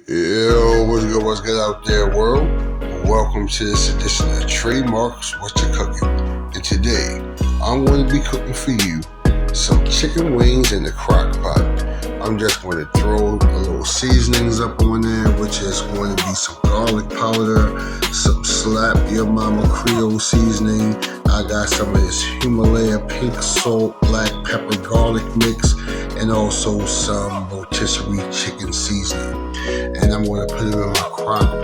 Yo, what's good out there, world? Welcome to this edition of Trademarks What You Cooking. And today, I'm going to be cooking for you some chicken wings in the crock pot. I'm just going to throw a little seasonings up on there, which is going to be some garlic powder, some Slap Your Mama Creole seasoning. I got some of this Himalaya pink salt, black pepper, garlic mix, and also some rotisserie chicken seasoning. And I'm going to put it in my crock